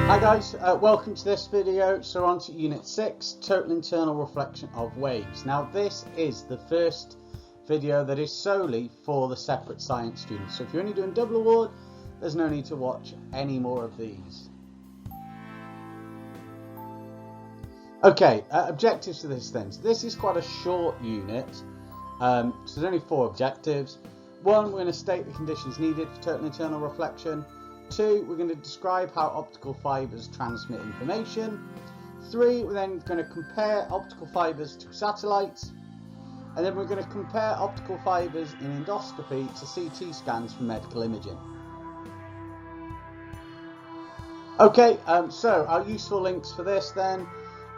Hi guys, welcome to this video. So on to Unit 6, Total Internal Reflection of Waves. Now this is the first video that is solely for the separate science students. So if you're only doing double award, there's no need to watch any more of these. Okay, objectives for this then. So this is quite a short unit. So there's only 4 objectives. 1, we're going to state the conditions needed for total internal reflection. 2, we're going to describe how optical fibres transmit information. 3, we're then going to compare optical fibres to satellites. And then we're going to compare optical fibres in endoscopy to CT scans for medical imaging. Okay, so our useful links for this then,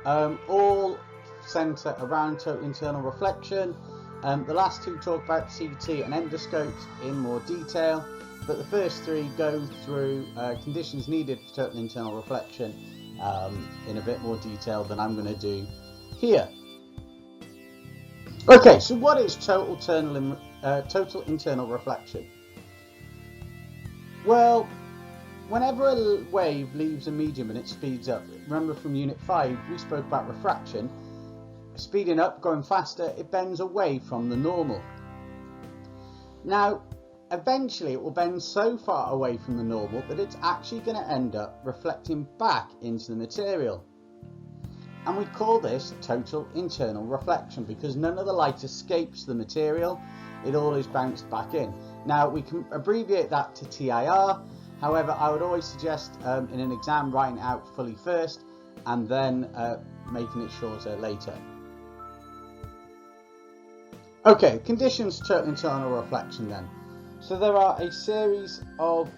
all centre around total internal reflection. The last 2 talk about CT and endoscopes in more detail. But the first 3 go through conditions needed for total internal reflection in a bit more detail than I'm going to do here. Okay, so what is total internal reflection? Well, whenever a wave leaves a medium and it speeds up, remember from Unit 5 we spoke about refraction, speeding up, going faster, it bends away from the normal. Now, eventually it will bend so far away from the normal that it's actually going to end up reflecting back into the material. And we call this total internal reflection because none of the light escapes the material, it all is bounced back in. Now we can abbreviate that to TIR, however I would always suggest in an exam writing it out fully first and then making it shorter later. Okay, conditions to total internal reflection then. So there are a series of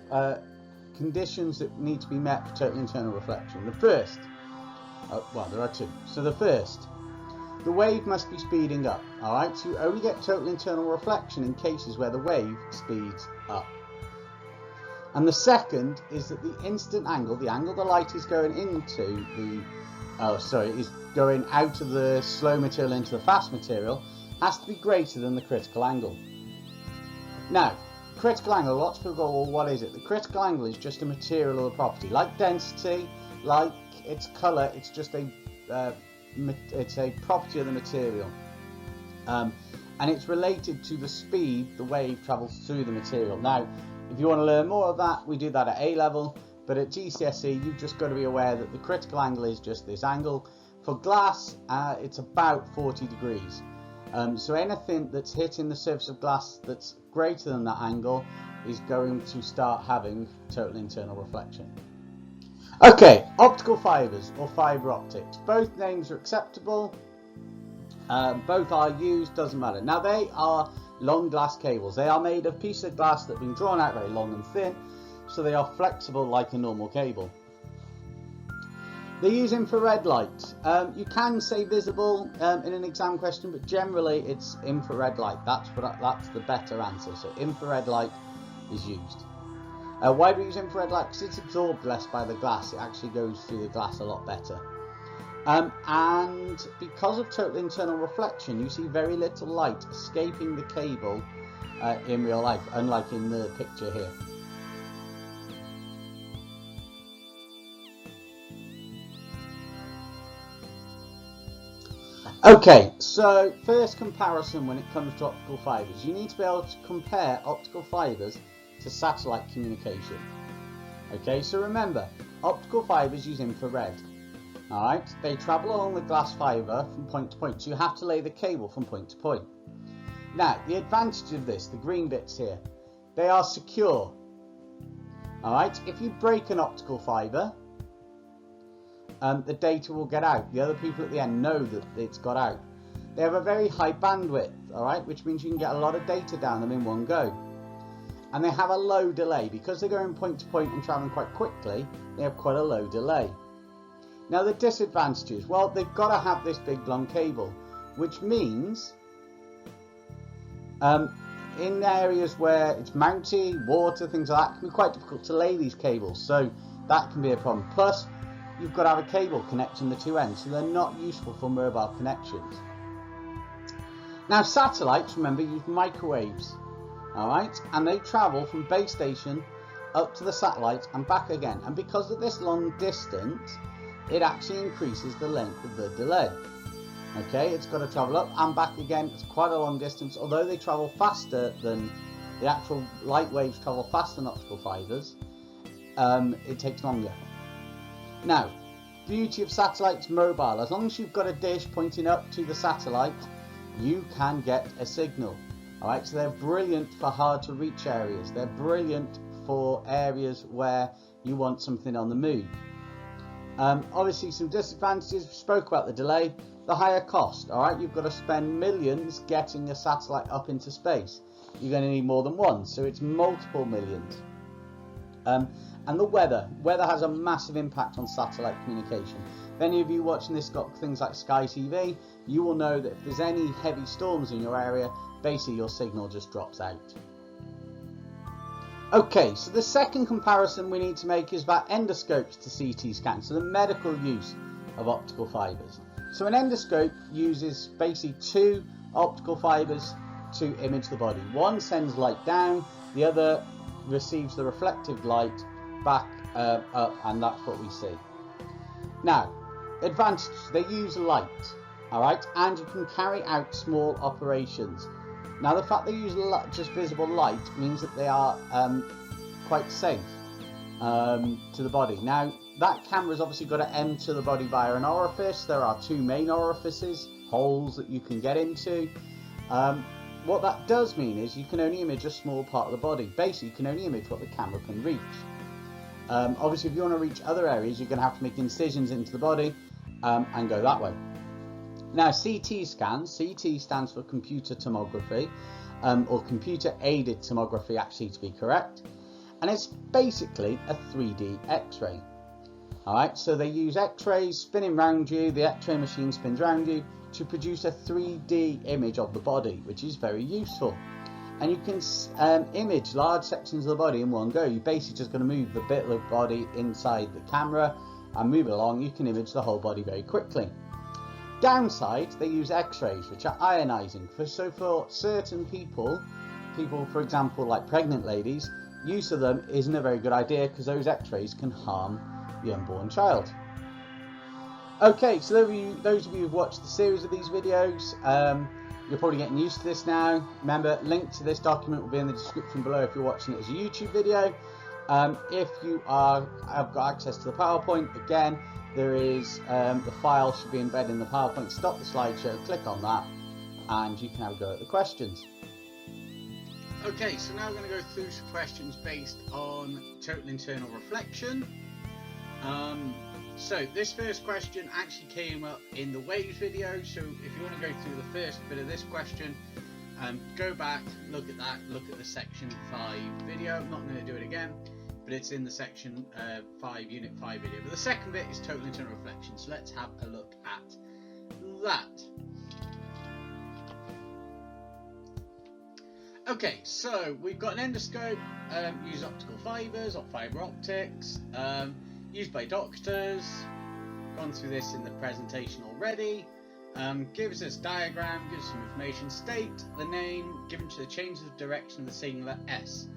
conditions that need to be met for total internal reflection. The first, well there are 2. So the first, the wave must be speeding up. Alright, so you only get total internal reflection in cases where the wave speeds up. And the second is that the instant angle, the angle the light is going into the, is going out of the slow material into the fast material, has to be greater than the critical angle. Now, critical angle, lots of people go, well, what is it? The critical angle is just a material or a property. Like density, like its colour, it's just it's a property of the material. And it's related to the speed the wave travels through the material. Now, if you want to learn more of that, we do that at A level, but at GCSE, you've just got to be aware that the critical angle is just this angle. For glass, it's about 40 degrees. So anything that's hitting the surface of glass that's greater than that angle is going to start having total internal reflection. Okay, optical fibres or fibre optics. Both names are acceptable. Both are used, doesn't matter. Now they are long glass cables. They are made of pieces of glass that have been drawn out very long and thin, so they are flexible like a normal cable. They use infrared light. You can say visible in an exam question, but generally it's infrared light. That's the better answer. So infrared light is used. Why do we use infrared light? Because it's absorbed less by the glass. It actually goes through the glass a lot better. And because of total internal reflection, you see very little light escaping the cable in real life, unlike in the picture here. Okay, so first comparison when it comes to optical fibres. You need to be able to compare optical fibres to satellite communication. Okay, so remember, optical fibres use infrared. Alright, they travel along the glass fibre from point to point, so you have to lay the cable from point to point. Now, the advantage of this, the green bits here, they are secure. Alright, if you break an optical fibre, the data will get out. The other people at the end know that it's got out. They have a very high bandwidth, alright, which means you can get a lot of data down them in one go. And they have a low delay. Because they're going point to point and travelling quite quickly, they have quite a low delay. Now the disadvantages, well, they've got to have this big long cable, which means in areas where it's mounty, water, things like that, it can be quite difficult to lay these cables, so that can be a problem. Plus, you've got to have a cable connecting the 2 ends, so they're not useful for mobile connections. Now satellites, remember, use microwaves, alright, and they travel from base station up to the satellite and back again. And because of this long distance, it actually increases the length of the delay. Okay, it's got to travel up and back again. It's quite a long distance, although they travel faster than the actual light waves travel faster than optical fibres. It takes longer. Now, beauty of satellites mobile. As long as you've got a dish pointing up to the satellite, you can get a signal. Alright, so they're brilliant for hard to reach areas. They're brilliant for areas where you want something on the move. Obviously some disadvantages. We spoke about the delay, the higher cost. Alright, you've got to spend millions getting a satellite up into space. You're going to need more than one, so it's multiple millions. And the weather has a massive impact on satellite communication. If any of you watching this got things like Sky TV, you will know that if there's any heavy storms in your area, basically your signal just drops out. Okay, so the second comparison we need to make is about endoscopes to CT scans, so the medical use of optical fibres. So an endoscope uses basically two optical fibres to image the body. One sends light down, the other receives the reflective light back up, and that's what we see. Now, advantages, they use light, alright, and you can carry out small operations. Now the fact they use just visible light means that they are quite safe to the body. Now that camera's obviously got to enter the body via an orifice. There are two main orifices, holes that you can get into. What that does mean is you can only image a small part of the body. Basically you can only image what the camera can reach. Obviously if you want to reach other areas, you're going to have to make incisions into the body and go that way. Now CT scans, CT stands for computer tomography, or computer aided tomography actually to be correct, and it's basically a 3D x-ray. Alright, so they use x-rays spinning round you, the x-ray machine spins round you to produce a 3D image of the body, which is very useful. And you can image large sections of the body in one go. You basically just going to move the bit of the body inside the camera and move it along. You can image the whole body very quickly. Downside, they use x-rays, which are ionizing. So for certain people for example like pregnant ladies, use of them isn't a very good idea because those x-rays can harm the unborn child. Okay, so those of you who've watched the series of these videos, you're probably getting used to this now. Remember, link to this document will be in the description below if you're watching it as a YouTube video. If you have got access to the PowerPoint, again, there is the file should be embedded in the PowerPoint. Stop the slideshow, click on that, and you can have a go at the questions. Okay, so now we're going to go through some questions based on total internal reflection. So this first question actually came up in the waves video, so if you want to go through the first bit of this question, go back, look at that, look at the section 5 video. I'm not going to do it again, but it's in the section 5, unit 5 video. But the second bit is total internal reflection, so let's have a look at that. Okay, so we've got an endoscope, use optical fibres, or fibre optics, used by doctors. Gone through this in the presentation already. Gives us diagram, gives some information, state the name given to the change of direction of the singular S.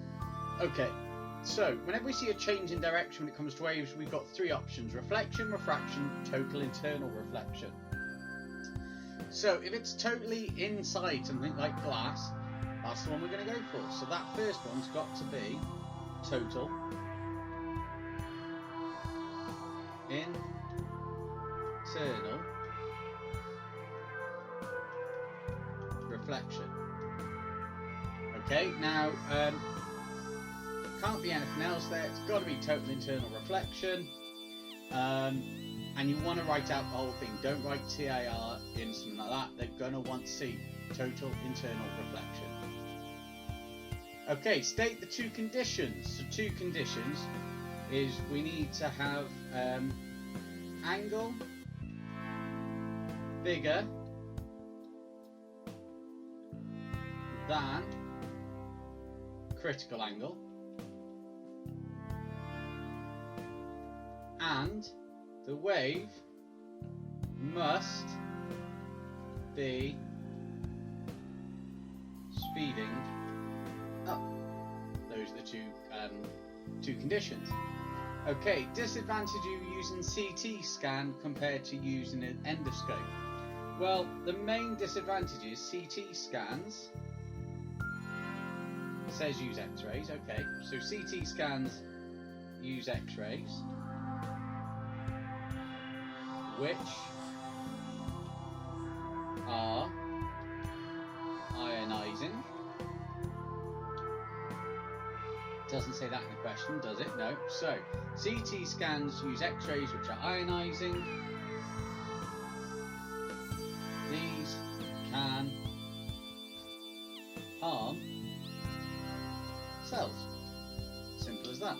Okay, so whenever we see a change in direction when it comes to waves, we've got three options: reflection, refraction, total internal reflection. So if it's totally inside something like glass, that's the one we're going to go for. So that first one's got to be total internal reflection. Okay, now can't be anything else there. It's got to be total internal reflection, and you want to write out the whole thing. Don't write TIR in something like that. They're going to want to see total internal reflection. Okay, state the two conditions. So two conditions is we need to have angle bigger than critical angle, and the wave must be speeding up. Those are the two two conditions. Okay, disadvantage of using CT scan compared to using an endoscope. Well, the main disadvantage is CT scans. It says use X-rays, okay, so CT scans use X-rays, which are ionizing. Doesn't say that in the question, does it? No. So, CT scans use X-rays which are ionizing. These can harm cells. Simple as that.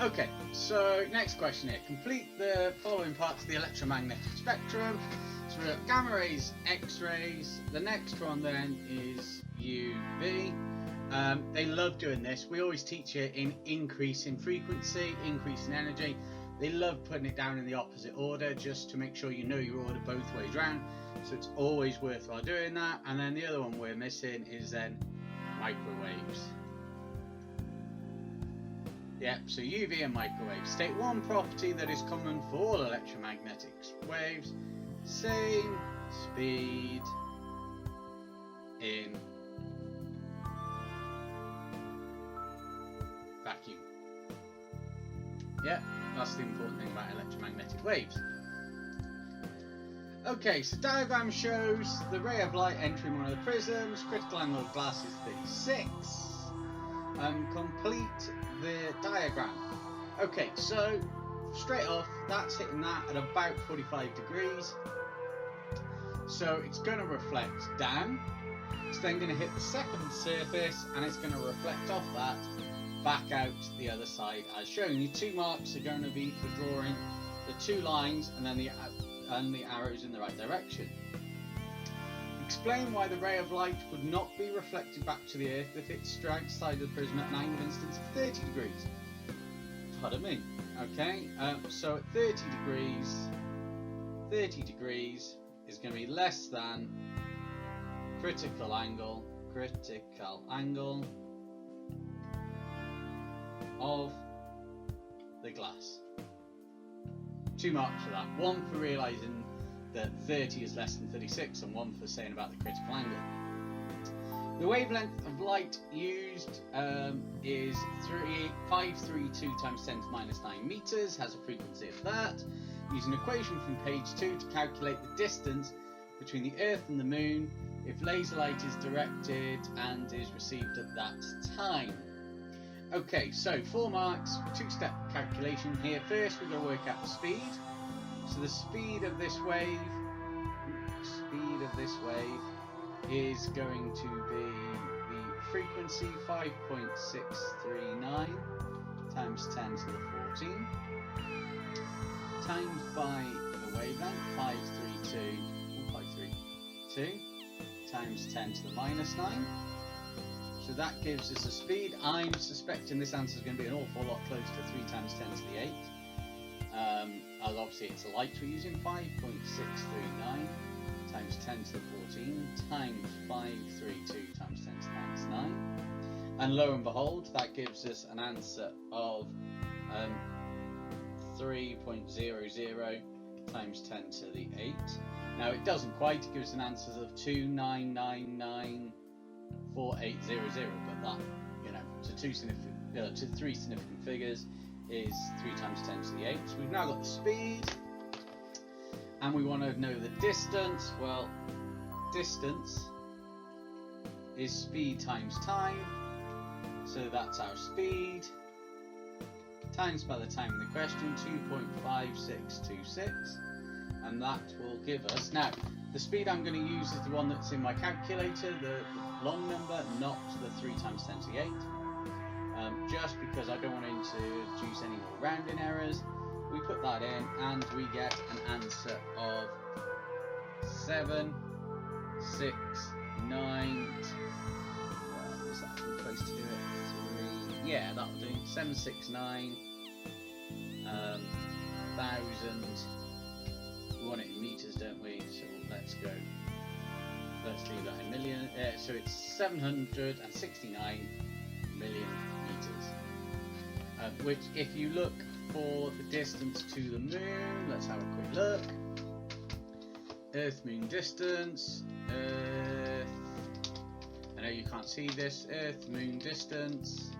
Okay, so next question here. Complete the following parts of the electromagnetic spectrum. So we've got gamma rays, X-rays. The next one then is UV. They love doing this. We always teach it in increase in frequency, increase in energy. They love putting it down in the opposite order just to make sure you know your order both ways round. So it's always worthwhile doing that. And then the other one we're missing is then microwaves. Yep, so UV and microwaves. State one property that is common for all electromagnetic waves. Same speed in vacuum. Yeah, that's the important thing about electromagnetic waves. Okay, so diagram shows the ray of light entering one of the prisms. Critical angle of glass is 36. Complete the diagram. Okay, so straight off, that's hitting that at about 45 degrees. So it's going to reflect down. It's then going to hit the second surface and it's going to reflect off that back out the other side as shown. Your two marks are going to be for drawing the two lines and then the arrows in the right direction. Explain why the ray of light would not be reflected back to the earth if it strikes the side of the prism at an angle of instance of 30 degrees. Pardon me. Okay, so at 30 degrees is going to be less than critical angle of the glass. Two marks for that. One for realising that 30 is less than 36 and one for saying about the critical angle. The wavelength of light used is 532 times 10 to minus 9 meters, has a frequency of that. Use an equation from page 2 to calculate the distance between the Earth and the Moon if laser light is directed and is received at that time. Okay, so 4 marks, two-step calculation here. First we're going to work out the speed. So the speed of this wave is going to be the frequency 5.639 times 10 to the 14 times by the wavelength 532 times 10 to the minus 9. So that gives us a speed. I'm suspecting this answer is going to be an awful lot closer to 3 times 10 to the 8. As obviously it's light we're using, 5.639 times 10 to the 14 times 532 times 10 to the minus 9. And lo and behold, that gives us an answer of 3.00 times 10 to the 8. Now it doesn't quite, it gives us an answer of 2999480, but that, you know, to three significant figures is 3 times 10 to the 8. So we've now got the speed, and we want to know the distance. Well, distance is speed times time, so that's our speed, times by the time in the question, 2.5626, and that will give us, now the speed I'm going to use is the one that's in my calculator, the long number, not the 3 times 10 to the 8. Just because I don't want to introduce any more rounding errors, we put that in and we get an answer of 769. Is that the place to do it? 3. Yeah, that'll do. 769,000. We want it in meters, don't we? So let's go. Let's leave that in million. So it's 769 million million meters. Which, if you look for the distance to the moon, let's have a quick look. Earth-moon distance, Earth, I know you can't see this, Earth-moon distance,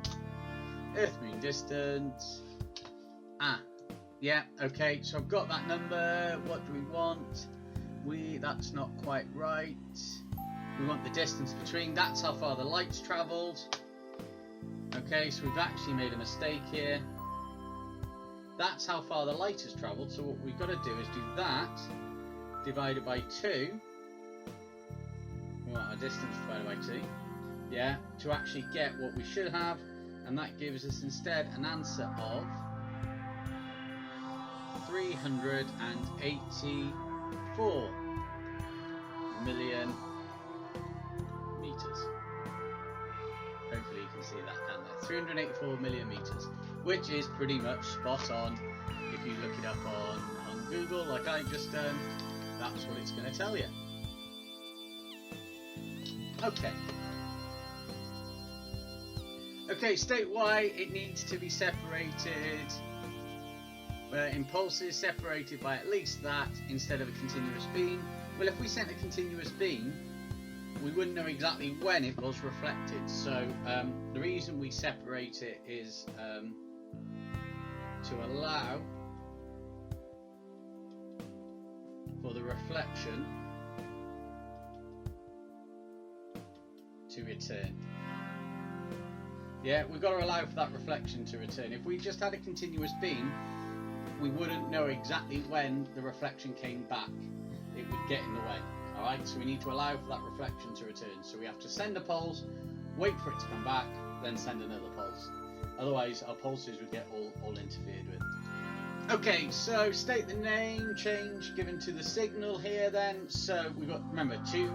Earth-moon distance, yeah, okay, so I've got that number. What do we want? That's not quite right. We want the distance between, that's how far the light's travelled. Okay, so we've actually made a mistake here. That's how far the light has travelled, so what we've got to do is do that divided by 2. We want our distance divided by 2, yeah, to actually get what we should have, and that gives us instead an answer of 384 million meters. Hopefully you can see that down there. 384 million meters, which is pretty much spot on. If you look it up on Google, like I've just done, that's what it's going to tell you. Okay, state why it needs to be separated in pulses, separated by at least that instead of a continuous beam. Well, if we sent a continuous beam, we wouldn't know exactly when it was reflected. So the reason we separate it is to allow for the reflection to return. Yeah, we've got to allow for that reflection to return. If we just had a continuous beam, we wouldn't know exactly when the reflection came back. It would get in the way. Alright, so we need to allow for that reflection to return. So we have to send a pulse, wait for it to come back, then send another pulse. Otherwise our pulses would get all interfered with. Okay, so state the name change given to the signal here then. So we've got, remember, 3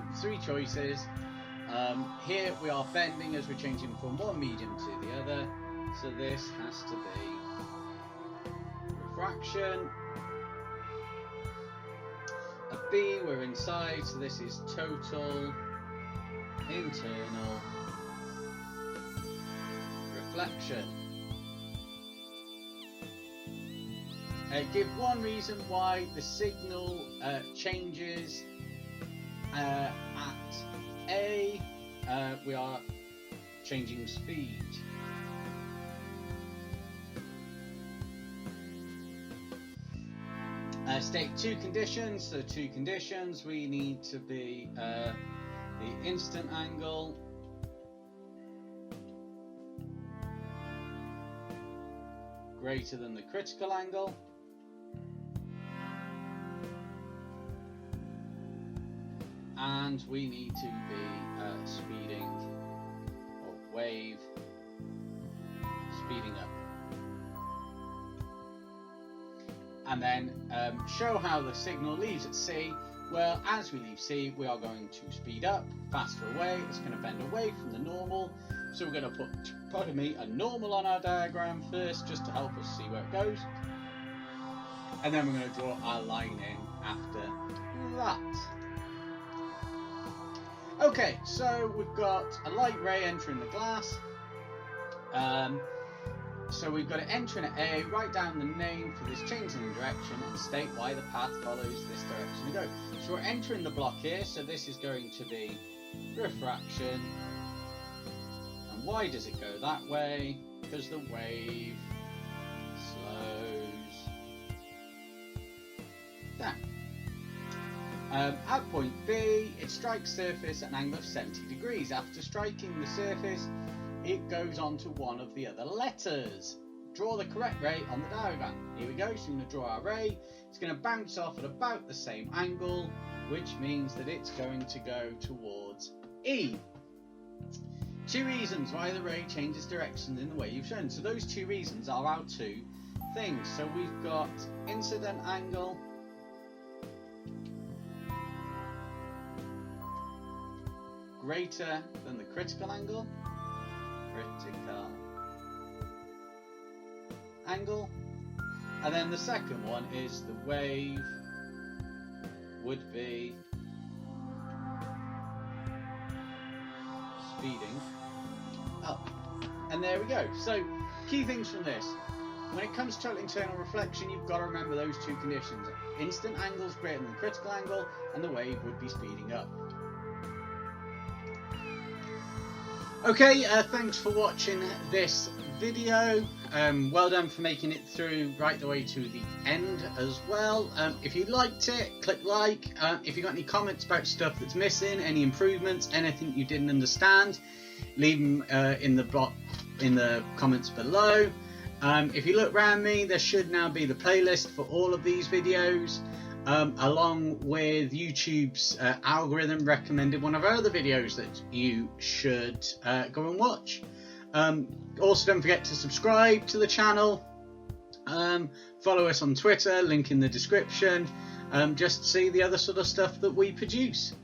choices. Here we are bending as we're changing from one medium to the other. So this has to be refraction. A B, we're inside, so this is total internal reflection. Give one reason why the signal changes at A. We are changing speed. State 2 conditions. So 2 conditions, we need to be the instant angle greater than the critical angle, and we need to be speeding or wave speeding up. And then show how the signal leaves at C. Well, as we leave C, we are going to speed up, faster away. It's going to bend away from the normal. So we're going to put, a normal on our diagram first, just to help us see where it goes. And then we're going to draw our line in after that. Okay, so we've got a light ray entering the glass. So we've got to enter in at A, write down the name for this change in direction, and state why the path follows this direction we go. So we're entering the block here, so this is going to be refraction. And why does it go that way? Because the wave slows down. At point B, it strikes surface at an angle of 70 degrees. After striking the surface, it goes on to one of the other letters. Draw the correct ray on the diagram. Here we go, so we're going to draw our ray. It's going to bounce off at about the same angle, which means that it's going to go towards E. 2 reasons why the ray changes direction in the way you've shown. So those 2 reasons are our 2 things. So we've got incident angle greater than the critical angle. And then the second one is the wave would be speeding up. And there we go. So, key things from this. When it comes to total internal reflection, you've got to remember those two conditions. Instant angle is greater than the critical angle, and the wave would be speeding up. Okay, thanks for watching this video. Well done for making it through right the way to the end as well. If you liked it, click like. If you got any comments about stuff that's missing, any improvements, anything you didn't understand, leave them in the comments below. If you look around me, there should now be the playlist for all of these videos, along with YouTube's algorithm recommended one of our other videos that you should go and watch. Also, don't forget to subscribe to the channel, follow us on Twitter, link in the description, just to see the other sort of stuff that we produce.